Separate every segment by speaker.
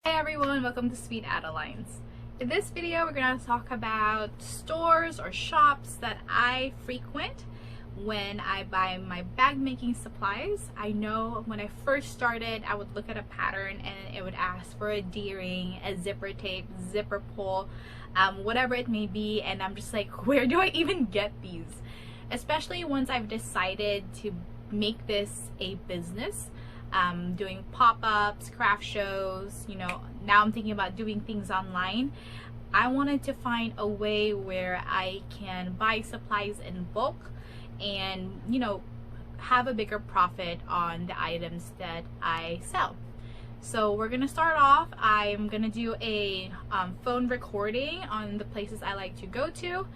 Speaker 1: Hey everyone, welcome to Sweet Adelines. In this video, we're going to talk about stores or shops that I frequent when I buy my bag making supplies. I know when I first started, I would look at a pattern and it would ask for a D-ring, a zipper tape, zipper pull, whatever it may be, and I'm just like, where do I even get these? Especially once I've decided to make this a business. Doing pop-ups, craft shows, now I'm thinking about doing things online. I wanted to find a way where I can buy supplies in bulk and, have a bigger profit on the items that I sell. So we're gonna start off. I'm gonna do a phone recording on the places I like to go to.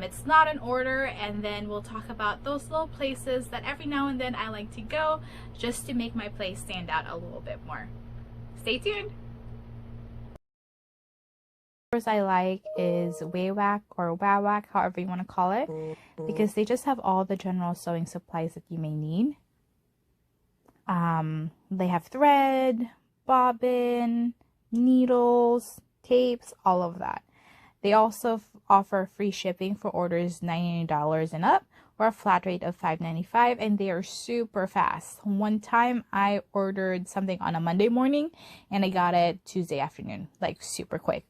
Speaker 1: It's not an order, and then we'll talk about those little places that every now and then I like to go just to make my place stand out a little bit more. Stay tuned. First I like is Waywack or Wawack, however you want to call it, because they just have all the general sewing supplies that you may need. They have thread, bobbin, needles, tapes, all of that. They also offer free shipping for orders $99 and up, or a flat rate of $5.95, and they are super fast. One time I ordered something on a Monday morning and I got it Tuesday afternoon, like super quick.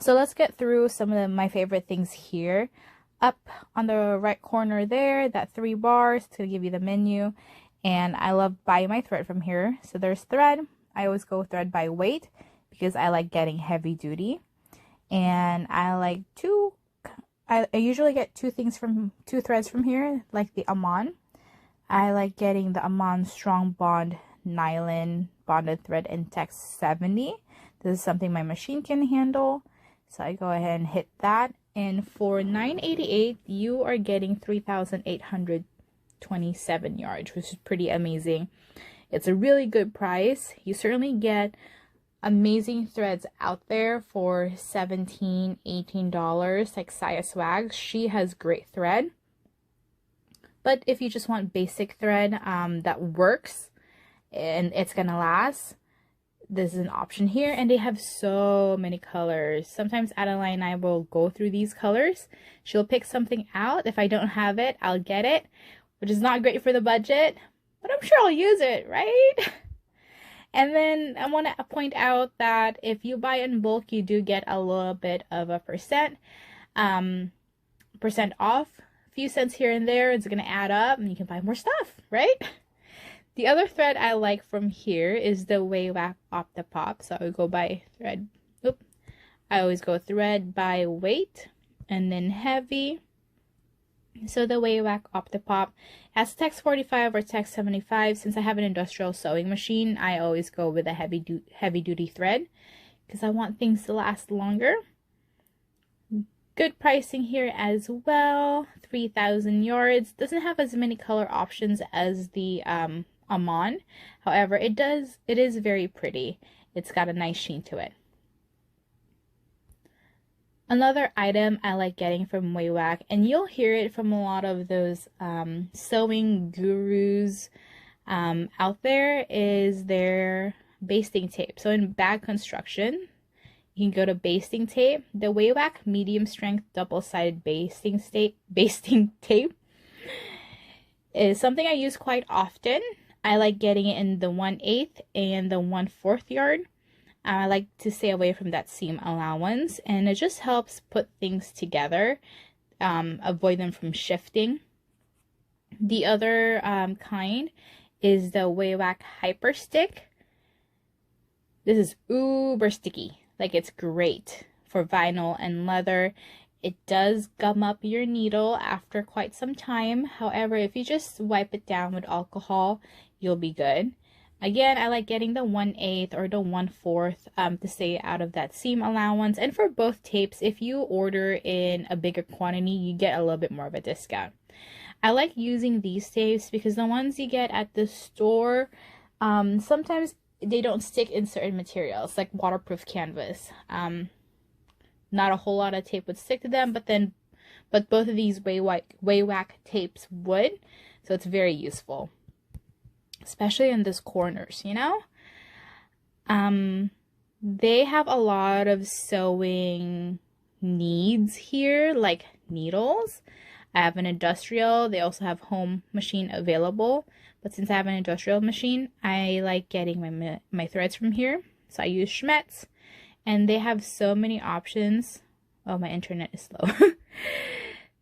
Speaker 1: So let's get through some of my favorite things here. Up on the right corner there, that 3 bars to give you the menu, and I love buying my thread from here. So there's thread. I always go thread by weight because I like getting heavy duty. And I like I usually get two threads from here, like the Amon. I like getting the Amon Strong Bond Nylon Bonded Thread in Tex 70. This is something my machine can handle. So I go ahead and hit that. And for $9.88, you are getting 3,827 yards, which is pretty amazing. It's a really good price. You certainly get amazing threads out there for $17, $18, like Saya Swags. She has great thread. But if you just want basic thread that works and it's gonna last, this is an option here. And they have so many colors. Sometimes Adeline and I will go through these colors. She'll pick something out. If I don't have it, I'll get it, which is not great for the budget, but I'm sure I'll use it, right? And then I want to point out that if you buy in bulk, you do get a little bit of a percent off. A few cents here and there, it's going to add up and you can buy more stuff, right? The other thread I like from here is the Waywack Optipop. So I would go by thread. I always go thread by weight and then heavy. So the Waywack Optipop has Tex 45 or Tex 75. Since I have an industrial sewing machine, I always go with a heavy duty thread because I want things to last longer. Good pricing here as well. 3,000 yards. Doesn't have as many color options as the Amon. However, it is very pretty. It's got a nice sheen to it. Another item I like getting from Waywack, and you'll hear it from a lot of those sewing gurus out there, is their basting tape. So in bag construction, you can go to basting tape. The Waywack medium strength double-sided basting tape is something I use quite often. I like getting it in the 1/8 and the 1/4 yard. I like to stay away from that seam allowance, and it just helps put things together, avoid them from shifting. The other kind is the Waywack Hyper Stick. This is uber sticky. Like, it's great for vinyl and leather. It does gum up your needle after quite some time. However, if you just wipe it down with alcohol, you'll be good. Again, I like getting the 1/8 or the 1/4 to stay out of that seam allowance. And for both tapes, if you order in a bigger quantity, you get a little bit more of a discount. I like using these tapes because the ones you get at the store, sometimes they don't stick in certain materials, like waterproof canvas. Not a whole lot of tape would stick to them, but both of these Waywack tapes would, so it's very useful. Especially in these corners, They have a lot of sewing needs here, like needles. I have an industrial. They also have home machine available. But since I have an industrial machine, I like getting my threads from here. So I use Schmetz. And they have so many options. Oh, my internet is slow.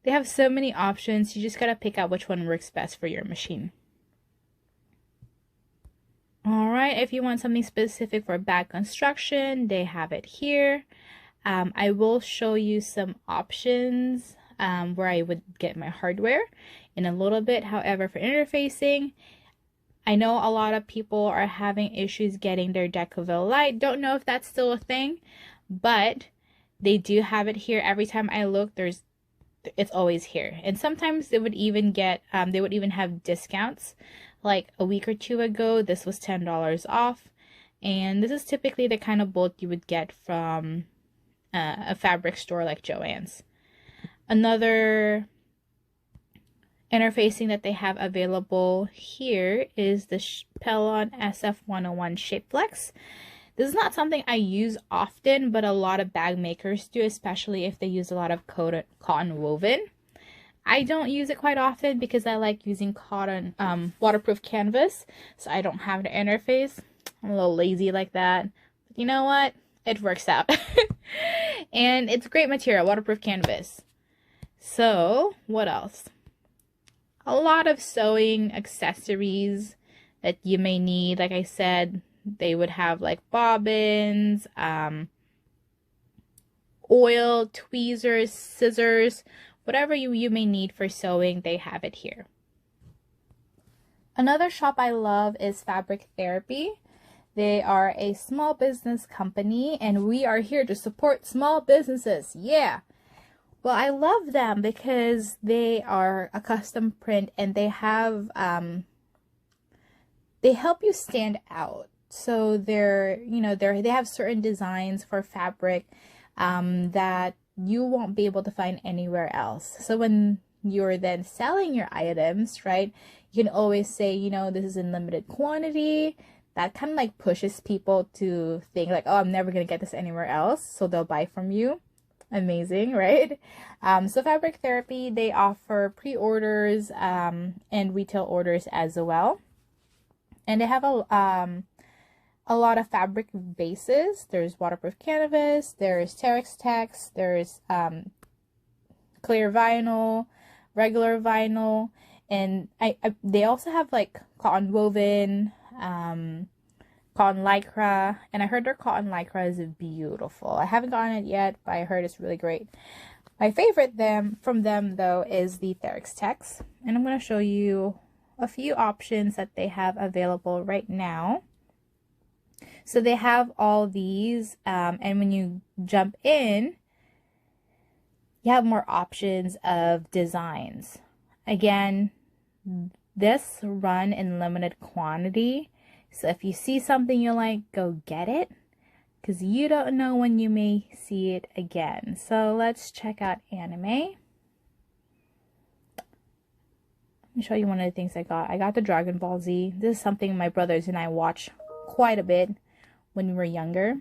Speaker 1: They have so many options. You just gotta pick out which one works best for your machine. Alright, if you want something specific for bag construction, they have it here. I will show you some options where I would get my hardware in a little bit. However, for interfacing, I know a lot of people are having issues getting their Decaville light. Don't know if that's still a thing, but they do have it here. Every time I look, it's always here. And sometimes they would even have discounts. Like a week or two ago, this was $10 off. And this is typically the kind of bolt you would get from a fabric store like Joann's. Another interfacing that they have available here is the Pellon SF101 Shape Flex. This is not something I use often, but a lot of bag makers do, especially if they use a lot of cotton woven. I don't use it quite often because I like using cotton waterproof canvas, so I don't have to interface. I'm a little lazy like that. But you know what? It works out. And it's great material, waterproof canvas. So, what else? A lot of sewing accessories that you may need. Like I said, they would have like bobbins, oil, tweezers, scissors, whatever you may need for sewing, they have it here. Another shop I love is Fabric Therapy. They are a small business company, and we are here to support small businesses. Yeah. Well, I love them because they are a custom print, and they have they help you stand out. So they have certain designs for fabric that you won't be able to find anywhere else. So when you're then selling your items, right, you can always say, this is in limited quantity. That kind of like pushes people to think like, oh, I'm never going to get this anywhere else. So they'll buy from you. Amazing, right? So Fabric Therapy, they offer pre-orders and retail orders as well. And they have a lot of fabric bases. There's waterproof canvas, there's Tex, there's clear vinyl, regular vinyl, and they also have like cotton woven, cotton lycra, and I heard their cotton lycra is beautiful. I haven't gotten it yet, but I heard it's really great. My favorite from them though is the Tex, and I'm going to show you a few options that they have available right now. So they have all these, and when you jump in, you have more options of designs. Again, this run in limited quantity. So if you see something you like, go get it, because you don't know when you may see it again. So let's check out anime. Let me show you one of the things I got. I got the Dragon Ball Z. This is something my brothers and I watch quite a bit when we were younger,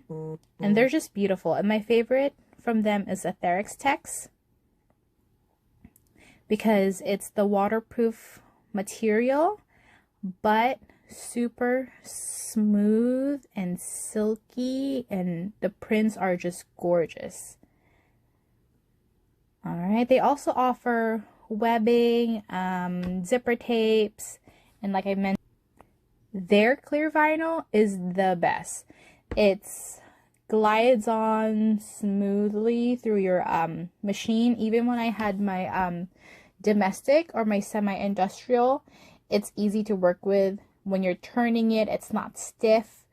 Speaker 1: and they're just beautiful. And my favorite from them is the Tex, because it's the waterproof material, but super smooth and silky, and the prints are just gorgeous. All right, they also offer webbing, zipper tapes, and like I mentioned, their clear vinyl is the best. It's glides on smoothly through your machine. Even when I had my domestic or my semi-industrial, it's easy to work with. When you're turning it, it's not stiff.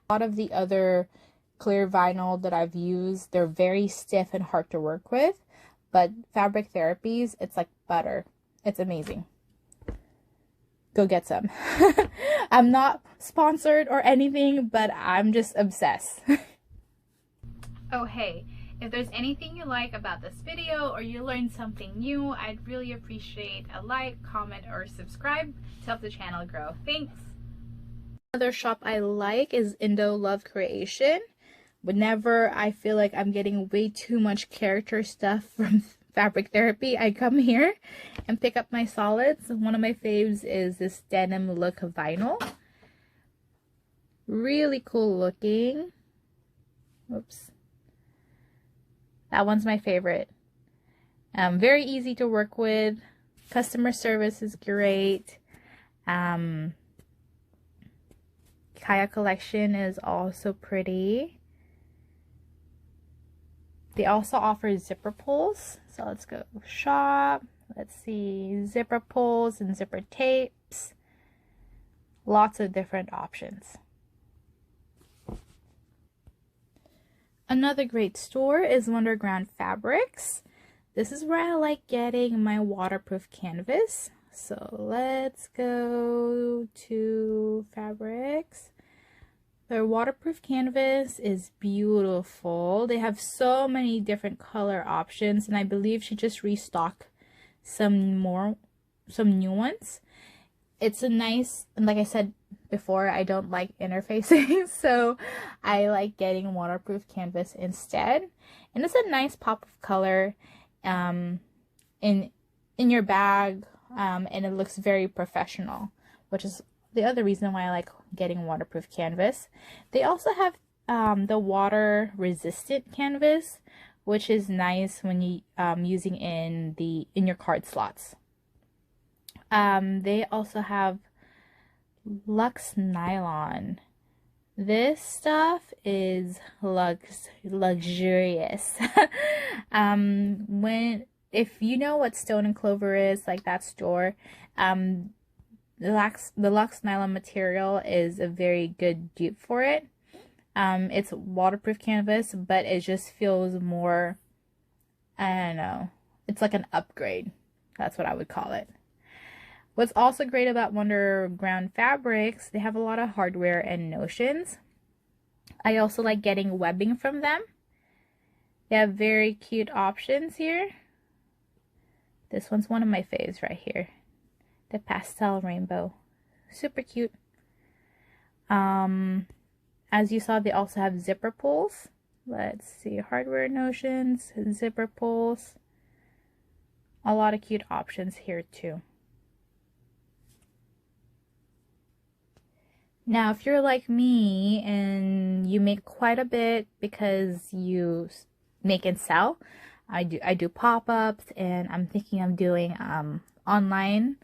Speaker 1: A lot of the other clear vinyl that I've used, they're very stiff and hard to work with. But Fabric Therapies, it's like butter. It's amazing. Go get some. I'm not sponsored or anything, but I'm just obsessed. Oh, hey, if there's anything you like about this video or you learned something new, I'd really appreciate a like, comment, or subscribe to help the channel grow. Thanks. Another shop I like is Indo Love Creation. Whenever I feel like I'm getting way too much character stuff from fabric therapy, I come here and pick up my solids. One of my faves is this denim look vinyl. Really cool looking. Oops. That one's my favorite. Very easy to work with. Customer service is great. Kaya collection is also pretty. They also offer zipper pulls. So let's go shop. Let's see, zipper pulls and zipper tapes. Lots of different options. Another great store is Wonderground Fabrics. This is where I like getting my waterproof canvas. So let's go to fabrics. Their waterproof canvas is beautiful. They have so many different color options, and I believe she just restocked some new ones. It's a nice, and like I said before, I don't like interfacing, so I like getting waterproof canvas instead. And it's a nice pop of color in your bag, and it looks very professional, which is the other reason why I like getting waterproof canvas. They also have the water resistant canvas, which is nice when you using in your card slots. They also have Luxe Nylon. This stuff is luxurious. If you know what Stone and Clover is, like that store, the Luxe Nylon material is a very good dupe for it. It's waterproof canvas, but it just feels more, I don't know, it's like an upgrade. That's what I would call it. What's also great about Wonderground Fabrics, they have a lot of hardware and notions. I also like getting webbing from them. They have very cute options here. This one's one of my faves right here. The pastel rainbow. Super cute. As you saw, they also have zipper pulls. Let's see, hardware notions, zipper pulls. A lot of cute options here too. Now, if you're like me and you make quite a bit because you make and sell, I do pop-ups, and I'm thinking of doing online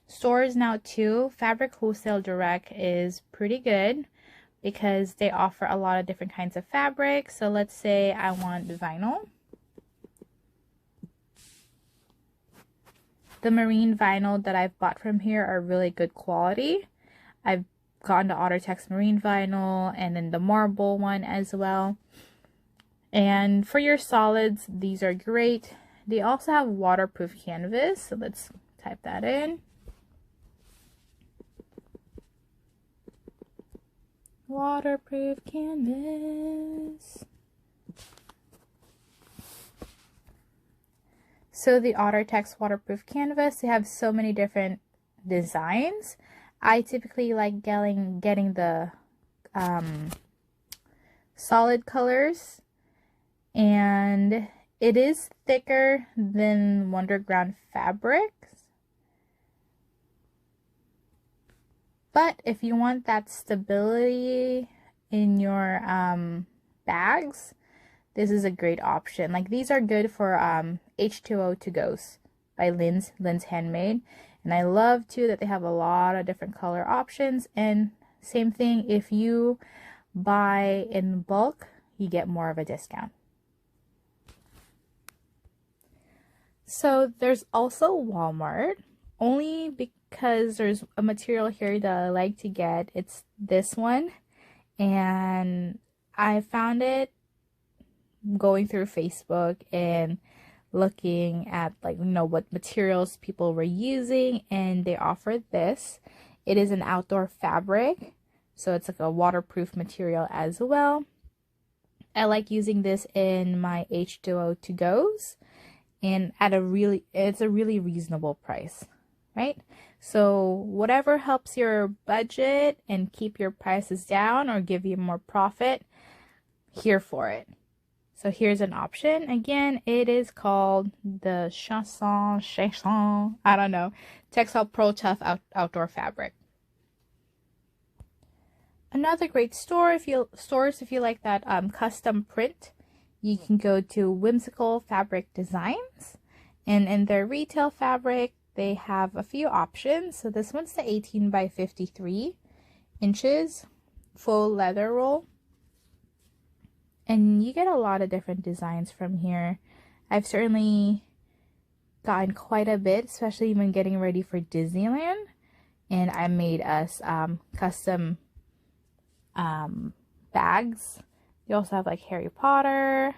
Speaker 1: stores now too. Fabric Wholesale Direct is pretty good because they offer a lot of different kinds of fabric. So let's say I want vinyl. The marine vinyl that I've bought from here are really good quality. I've gotten the Ottertex marine vinyl and then the marble one as well. And for your solids, these are great. They also have waterproof canvas, so let's type that in. Waterproof canvas. So the Ottertex waterproof canvas, they have so many different designs. I typically like getting the solid colors, and it is thicker than Wonderground fabrics. But if you want that stability in your bags, this is a great option. Like, these are good for H2O to-goes by Lynn's Handmade. And I love too that they have a lot of different color options. And same thing, if you buy in bulk, you get more of a discount. So there's also Walmart, only because there's a material here that I like to get. It's this one, and I found it going through Facebook and looking at, like, what materials people were using, and they offered this. It is an outdoor fabric, so it's like a waterproof material as well. I like using this in my H2O to-goes, and it's a really reasonable price. right? So whatever helps your budget and keep your prices down or give you more profit, here for it. So here's an option. Again, it is called the chanson, I don't know, Textile Pro Tough Outdoor Fabric. Another great store if you like that custom print, you can go to Whimsical Fabric Designs, and in their retail fabric they have a few options. So this one's the 18 by 53 inches full leather roll, and you get a lot of different designs from here. I've certainly gotten quite a bit, especially when getting ready for Disneyland, and I made us custom bags. They also have like Harry Potter,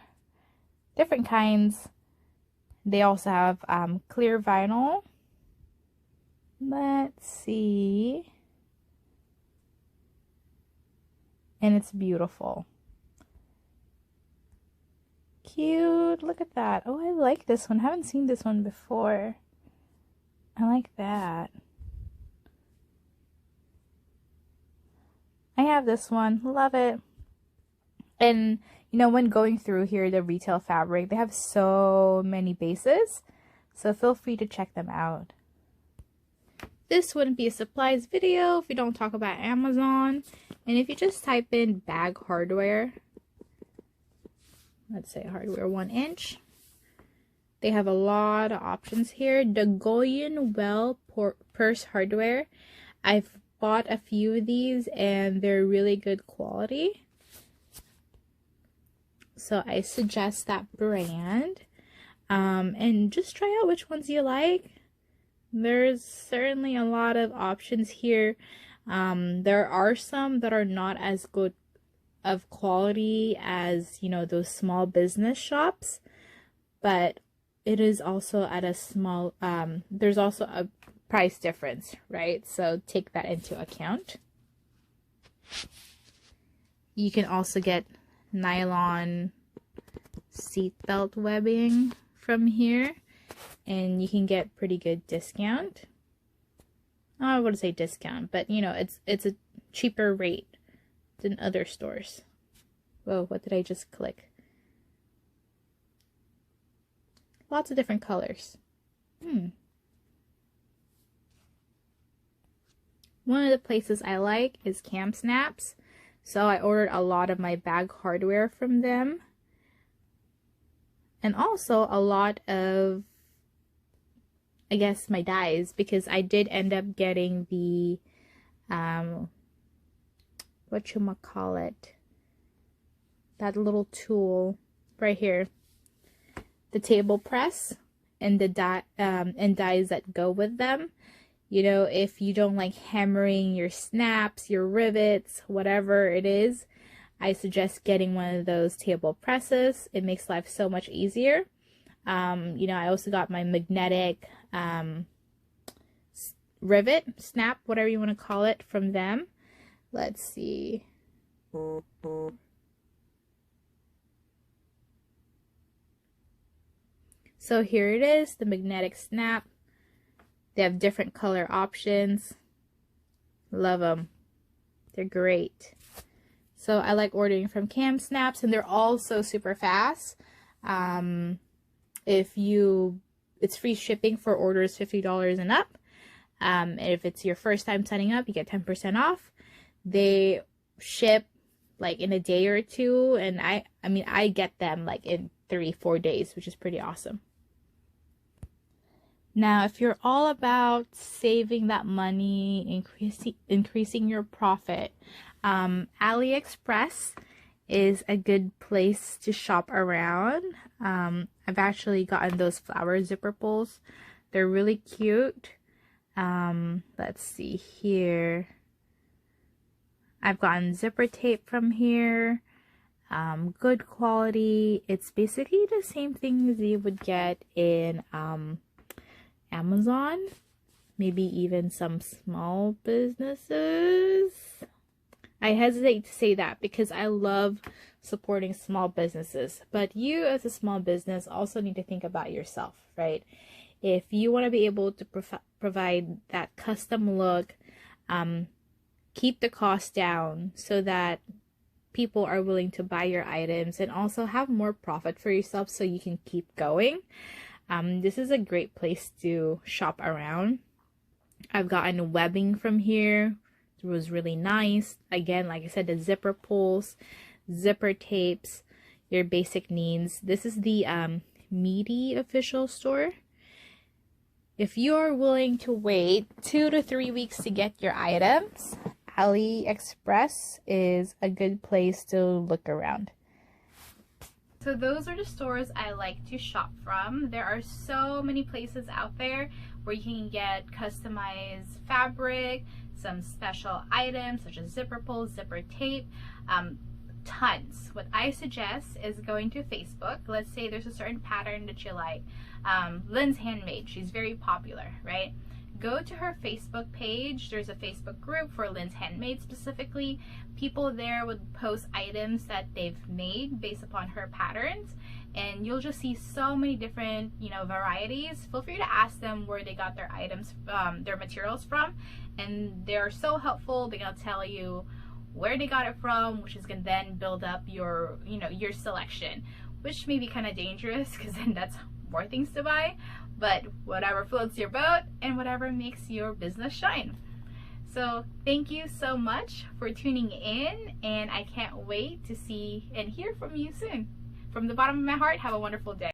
Speaker 1: different kinds. They also have clear vinyl. Let's see. And it's beautiful. Cute. Look at that. Oh, I like this one. I haven't seen this one before. I like that. I have this one. Love it. And, you know, when going through here, the retail fabric, they have so many bases. So feel free to check them out. This wouldn't be a supplies video if we don't talk about Amazon. And if you just type in bag hardware, let's say hardware 1 inch, they have a lot of options here. The Goyen Well Purse Hardware. I've bought a few of these and they're really good quality, so I suggest that brand, and just try out which ones you like. There's certainly a lot of options here. There are some that are not as good of quality as, you know, those small business shops, but it is also at a small there's also a price difference, right? So take that into account. You can also get nylon seatbelt webbing from here, and you can get pretty good discount. I wouldn't say discount, but you know, it's a cheaper rate than other stores. Whoa, what did I just click? Lots of different colors. One of the places I like is Cam Snaps, so I ordered a lot of my bag hardware from them, and also a lot of, I guess, my dies, because I did end up getting the whatchamacallit, that little tool right here, the table press, and the dies that go with them. You know, if you don't like hammering your snaps, your rivets, whatever it is, I suggest getting one of those table presses. It makes life so much easier. You know, I also got my magnetic rivet, snap, whatever you want to call it, from them. Let's see. So here it is, the magnetic snap. They have different color options. Love them. They're great. So I like ordering from Cam Snaps, and they're also super fast. It's free shipping for orders $50 and up. If it's your first time signing up, you get 10% off. They ship like in a day or two, and I mean I get them like in 3-4 days, which is pretty awesome. Now, if you're all about saving that money, increasing your profit, Aliexpress is a good place to shop around. I've actually gotten those flower zipper pulls. They're really cute. Let's see here. I've gotten zipper tape from here. Good quality. It's basically the same things you would get in Amazon, maybe even some small businesses. I hesitate to say that because I love supporting small businesses, but you as a small business also need to think about yourself, right? If you want to be able to provide that custom look, keep the cost down so that people are willing to buy your items and also have more profit for yourself so you can keep going, this is a great place to shop around. I've gotten webbing from here. It was really nice. Again, like I said, the zipper pulls, zipper tapes, your basic needs. This is the Meaty official store. If you're willing to wait 2 to 3 weeks to get your items, Aliexpress is a good place to look around. So those are the stores I like to shop from. There are so many places out there where you can get customized fabric, some special items such as zipper pulls, zipper tape, tons. What I suggest is going to Facebook. Let's say there's a certain pattern that you like. Lynn's Handmade, she's very popular, right? Go to her Facebook page. There's a Facebook group for Lynn's Handmade specifically. People there would post items that they've made based upon her patterns, and you'll just see so many different, varieties. Feel free to ask them where they got their items, their materials from, and they're so helpful. They're gonna tell you where they got it from, which is gonna then build up your, your selection, which may be kind of dangerous because then that's more things to buy. But whatever floats your boat and whatever makes your business shine. So thank you so much for tuning in, and I can't wait to see and hear from you soon. From the bottom of my heart, have a wonderful day.